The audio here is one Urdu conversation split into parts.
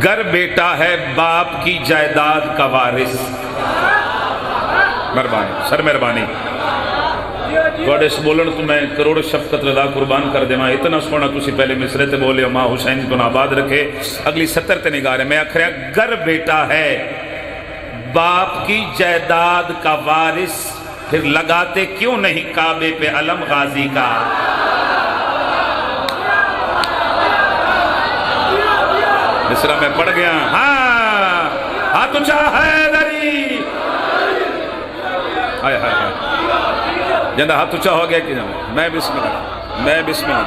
گر بیٹا ہے باپ کی جائیداد کا وارث. مہربانی سر مہربانی تھوڑے اس بولن تو میں کروڑ شفقت رضا قربان کر دیواں. اتنا سونا تسی پہلے مصرے تے بولے ماں حسین کو آباد رکھے. اگلی 70 تے نگاہ رہے. میں آخریا گر بیٹا ہے باپ کی جائیداد کا وارث پھر لگاتے کیوں نہیں کعبے پہ علم غازی کا. مصرہ میں پڑھ گیا. ہاں ہاتھ اونچا حیدری. ہائے ہائے ہائے جندہ ہاتھ اونچا ہو گیا کہ میں بسم اللہ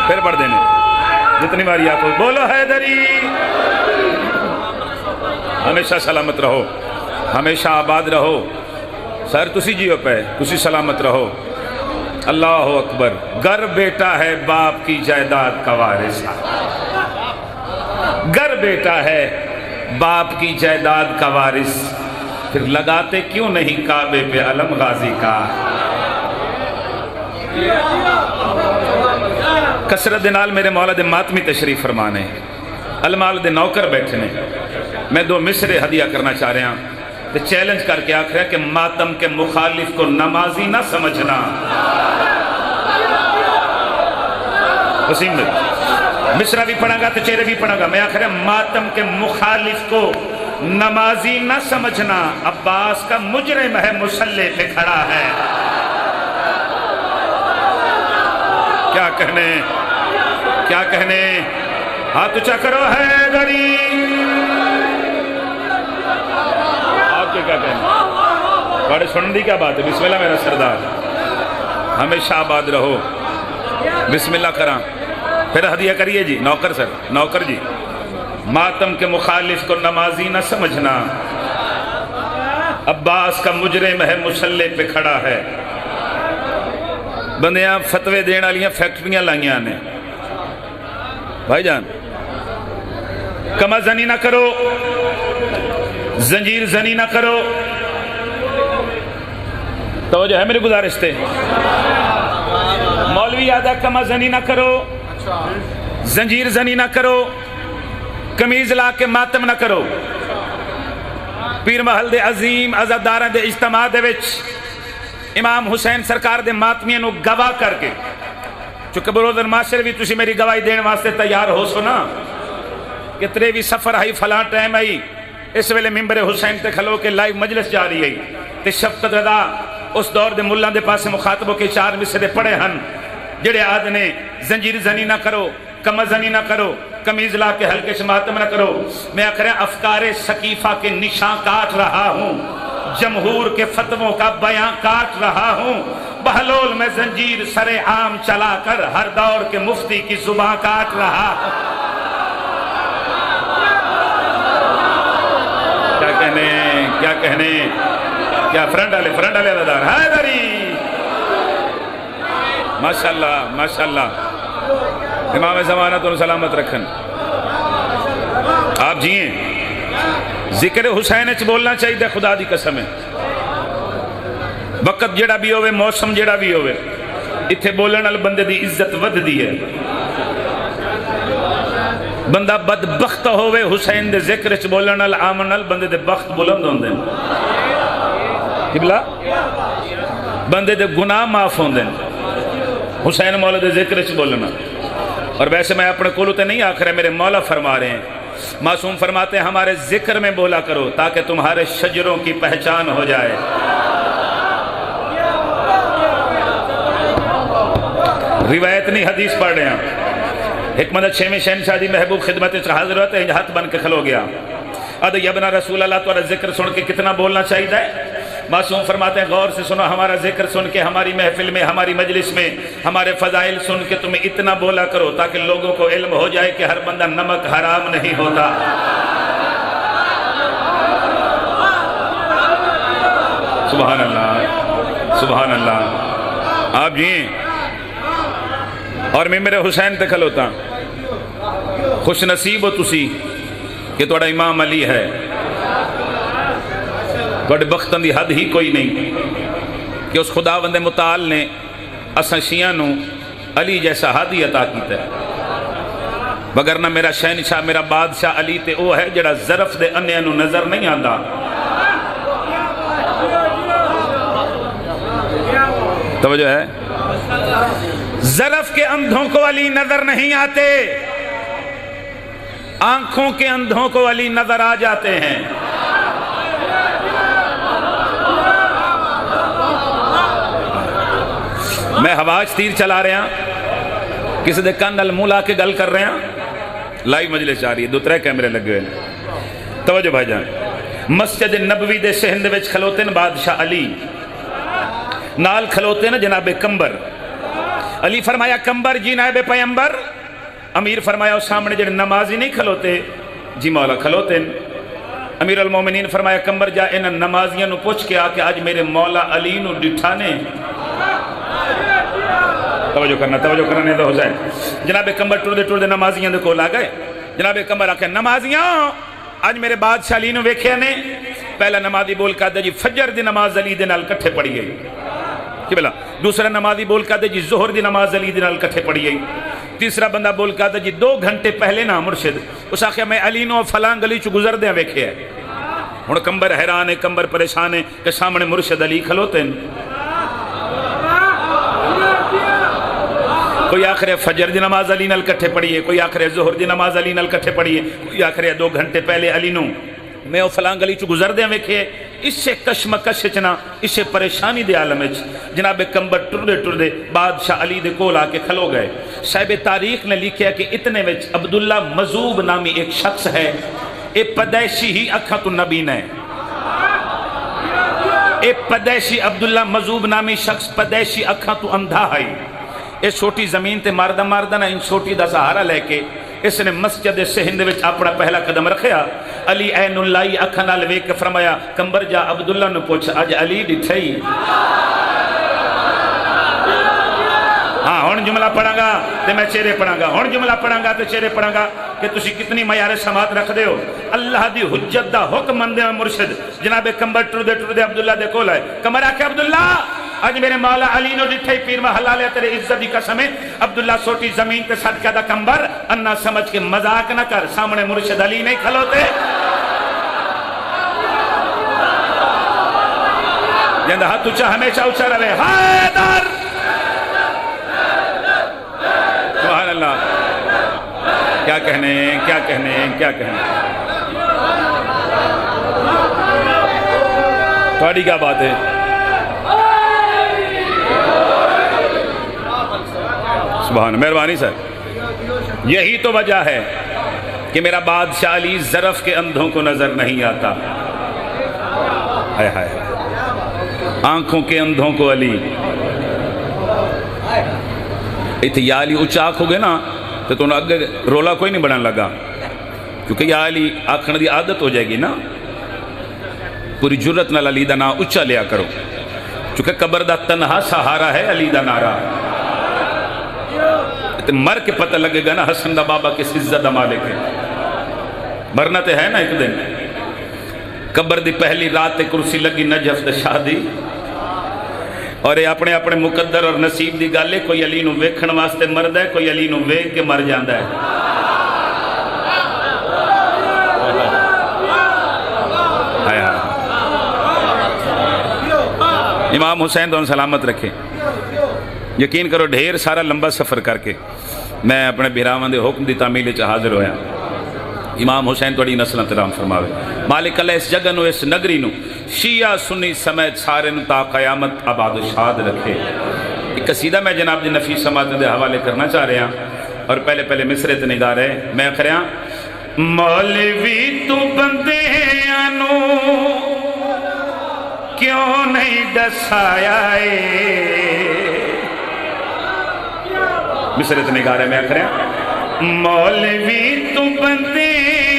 پھر پڑھ دینے جتنی باری آپ بولو حیدری. ہمیشہ سلامت رہو, ہمیشہ آباد رہو. سر تسی جیو پہ تسی سلامت رہو. اللہ اکبر. گر بیٹا ہے باپ کی جائیداد کا وارث. گر بیٹا ہے باپ کی جائیداد کا وارث پھر لگاتے کیوں نہیں کعبے پہ علم غازی کا. کثرت نال میرے مولا دے ماتمی تشریف فرمانے المال دے نوکر بیٹھنے. میں 2 مصرے ہدیہ کرنا چاہ رہے ہیں تو چیلنج کر کے آخر ہے کہ ماتم کے مخالف کو نمازی نہ سمجھنا. وسیم مصرہ بھی پڑھا گا تو چہرے بھی پڑھا گا. میں آخر ہے ماتم کے مخالف کو نمازی نہ سمجھنا. عباس کا مجرم ہے مصلی پہ کھڑا ہے. کیا کہنے ہاتھ اونچا کرو حیدری. آپ کے کیا کہنے بڑے سنن دی کیا بات ہے. بسم اللہ میرا سردار ہمیشہ آباد رہو. بسم اللہ کراں پھر ہدیہ کریے جی. نوکر سر نوکر جی. ماتم کے مخالف کو نمازی نہ سمجھنا. عباس کا مجرم ہے مصلی پہ کھڑا ہے. بندیاں فتوے دین والیاں فیکٹریاں لائیاں نے. بھائی جان کما زنی نہ کرو, زنجیر زنی نہ کرو. توجہ ہے میری گزارش تے. مولوی یادہ کما زنی نہ کرو, زنجیر زنی نہ کرو, کمیز لا کے ماتم نہ کرو. پیر محل دے عظیم عزاداراں دے اجتماع دے وچ امام حسین سرکار دے ماتمیاں نو گواہ کر کے چونکہ بروز معاشر بھی تسی میری گواہی دین واسطے تیار ہو سو نا کہ ترے بھی سفر آئی فلاں ٹائم آئی اس ویلے ممبر حسین تے کھلو کے لائیو مجلس جاری آئی تے شفقت رضا اس دور دے ملان دے پاسے مخاطبوں کے 4 مصرے پڑے ہن جڑے آدھنے زنجیر زنی نہ کرو, کم زنی نہ کرو, کمیز لا کے ہلکے سے ماتم نہ کرو. میں آخر افکار ثقیفہ کے نشان کاٹ رہا ہوں, جمہور کے فتووں کا بیان کاٹ رہا ہوں. بہلول میں زنجیر سر عام چلا کر ہر دور کے مفتی کی زبان کاٹ رہا. کیا کہنے کیا فرنٹ والے ادادار حیدری. ماشاءاللہ ماشاءاللہ امام زمانہ تو سلامت رکھن. آپ جیئیں ذکر حسین اچ بولنا چاہیے خدا دی قسم ہے. وقت جڑا بھی ہوئے موسم جڑا بھی ہوئے اتھے بولن وال بندے دی عزت ود دی ہے. بندہ بدبخت ہوئے حسین دے ذکر اچ بولن وال آمن وال بندے دے بخت بلند ہوندے قبلہ بندے دے گناہ معاف ہوندے حسین مولا دے ذکر اچ بولنا. اور ویسے میں اپنے کولو تے نہیں آکھ رہے, میرے مولا فرما رہے ہیں, معصوم فرماتے ہیں ہمارے ذکر میں بولا کرو تاکہ تمہارے شجروں کی پہچان ہو جائے. روایت نہیں حدیث پڑھ رہے ہیں. حکمت 6 شہنشاہ جی محبوب خدمت حاضر ہوتے ہیں, ہاتھ بن کے کھلو گیا. ادھا یبنا رسول اللہ تو ذکر سن کے کتنا بولنا چاہیے. معصوم فرماتے ہیں غور سے سنو, ہمارا ذکر سن کے ہماری محفل میں ہماری مجلس میں ہمارے فضائل سن کے تمہیں اتنا بولا کرو تاکہ لوگوں کو علم ہو جائے کہ ہر بندہ نمک حرام نہیں ہوتا. سبحان اللہ سبحان اللہ. آپ جی اور میں میرے حسین تے کھلوتا خوش نصیب ہو تسی کہ توڑا امام علی ہے. توڑے بختن دی حد ہی کوئی نہیں کہ اس خداوند متعال نے اساں شیعہ نو علی جیسا ہادی عطا کیتا ہے. وگرنہ میرا شہنشاہ میرا بادشاہ علی تے وہ ہے جڑا ظرف دے انہیاں نو نظر نہیں آندا. توجہ ہے؟ ظرف کے اندھوں کو علی نظر نہیں آتے، آنکھوں کے اندھوں کو علی نظر آ جاتے ہیں. میں ہواج تیر چلا رہے ہیں، کسی دے کان نال منہ لا کے گل کر رہے ہیں، لائیو مجلس جا رہی ہے، 2-3 کیمرے لگے ہوئے. توجہ بھائی جان، مسجد نبوی دے صحن دے وچ کھلوتے ن بادشاہ علی، نال کھلوتے ن جناب کمبر. علی فرمایا کمبر جی نائب پیمبر. امیر فرمایا اس سامنے جڑے نمازی نہیں کھلوتے، جی مولا کھلوتے ن. امیر المومنین فرمایا کمبر جا انہاں نمازیاں نو پوچھ کے آ کہ آج میرے مولا علی نو ڈٹھا نے. توجہ کرنا نہیں تو ہو جائے. جناب کمبر ٹردے نمازیاں دے کول آ گئے. جناب کمبر آکھے نمازیاں آج میرے بادشاہ علی نو ویکھیا نے. پہلا نمازی بول کہا جی فجر دی نماز علی دے نال کٹھے پڑھی گئی کہ بلا. دوسرا نمازی بول کہا جی ظہر دی نماز علی دے نال کٹھے پڑھی گئی. تیسرا بندہ بول کہا جی 2 گھنٹے پہلے نا مرشد اس آخیا میں علی نو فلاں گلی چ گزر دیا ویکھیا ہے. ہن کمبر حیران ہے، کمبر پریشان ہے کہ سامنے مرشد علی کھلوتے ہیں. کوئی آخر فجر دی نماز علی نال کٹھے پڑھیے، کوئی آخر ظہر دی نماز علی نال کٹھے پڑھیے، کوئی آخر 2 گھنٹے پہلے علی نو میں او فلاں گلی چ گزر دیا ویکھے. اس سے کشمکش چنا، اس سے پریشانی دے عالم وچ جناب کمبر ٹردے بادشاہ علی دے کول آ کے کھلو گئے. صاحب تاریخ نے لکھیا کہ اتنے وچ عبداللہ مذوب نامی ایک شخص ہے، اے پیدائشی ہی اکھاں تو نبین ہے. اے پیدائشی عبداللہ مذوب نامی شخص پیدائشی اکھاں تو اندھا ہے. اس چھوٹی زمین تے ماردہ نا ان چھوٹی دا سہارا لے کے اس نے مسجد صحن دے وچ اپنا پہلا قدم رکھیا. علی عین اللہ اکھاں نال ویکھ کے فرمایا کمبر جا عبداللہ نو پوچھ اج علی ڈٹھئی. ہاں ہن جملہ پڑھاں گا تے میں چہرے پڑھاں گا، ہن جملہ پڑھاں گا تے چہرے پڑھاں گا کہ تسی کتنی معیار سماعت رکھ دے ہو. اللہ دی حجت دا حکم مندے مرشد جناب کمبر ٹردے عبداللہ دے کول آئے. کمبر آکھے عبداللہ آج میرے مولا علی نو ڈٹھے پیر محلہ لے تیرے عزت دی قسم ہے. عبداللہ سوٹی زمین تے صدقہ دا کمبر انا سمجھ کے مذاق نہ کر، سامنے مرشد علی نہیں کھلوتے. جندہ ہاتھ اچھا ہمیشہ اچھا رہے. حیدر سبحان اللہ. کیا کہنے تھوڑی کیا بات ہے. سبحان مہربانی سر. یہی تو وجہ ہے کہ میرا بادشاہ علی ظرف کے اندھوں کو نظر نہیں آتا. ہائے آنکھوں کے اندھوں کو علی. اتنے یا علی اچھا آنکھ ہو گئے نا تو انہوں اگے رولا کوئی نہیں بڑھن لگا، کیونکہ یا علی آنکھن دی عادت ہو جائے گی نا. پوری جرت نال علی دا نام اچھا لیا کرو، چونکہ قبر دا تنہا سہارا ہے علی دا نعرہ. مر کے پتہ لگے گا نا حسن دا بابا کس عزت دا مالک ہے. مرنا تے ہے نا ایک دن. قبر دی پہلی رات کرسی لگی نجف دا شادی، اور یہ اپنے مقدر اور نصیب دی گالے. کوئی علی نو ویکھن واسطے مرد ہے، کوئی علی نو ویکھ کے مر جاندہ ہے. امام حسین دون سلامت رکھے. یقین کرو ڈھیر سارا لمبا سفر کر کے میں اپنے بھراواں دے حکم دی تعمیل چ حاضر ہویا. امام حسین توڑی نسلیں ترام فرماوے. مالک اللہ اس جگہ نو اس نگری نو شیعہ سنی سمیت سارے نو تا قیامت آباد و شاد رکھے. ایک قصیدہ میں جناب دی نفیس سماعت دے حوالے کرنا چاہ رہے ہیں، اور پہلے مصرے تے نگاہ رہے میں کریا. مولوی تو بندے آنو کیوں نہیں دسایا مصرے تے نگاہ رہے میں کریا. مولوی تو بندے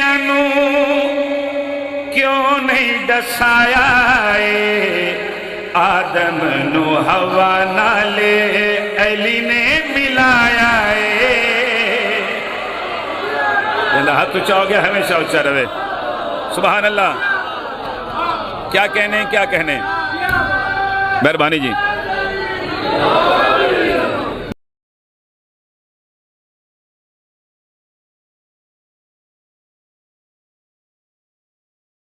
آنو کیوں نہیں دسایا آدم نو ہوا نالے علی نے ملایا. ہاتھ اچھا ہو گیا ہمیشہ اچھا رہے. سبحان اللہ. کیا کہنے مہربانی جی.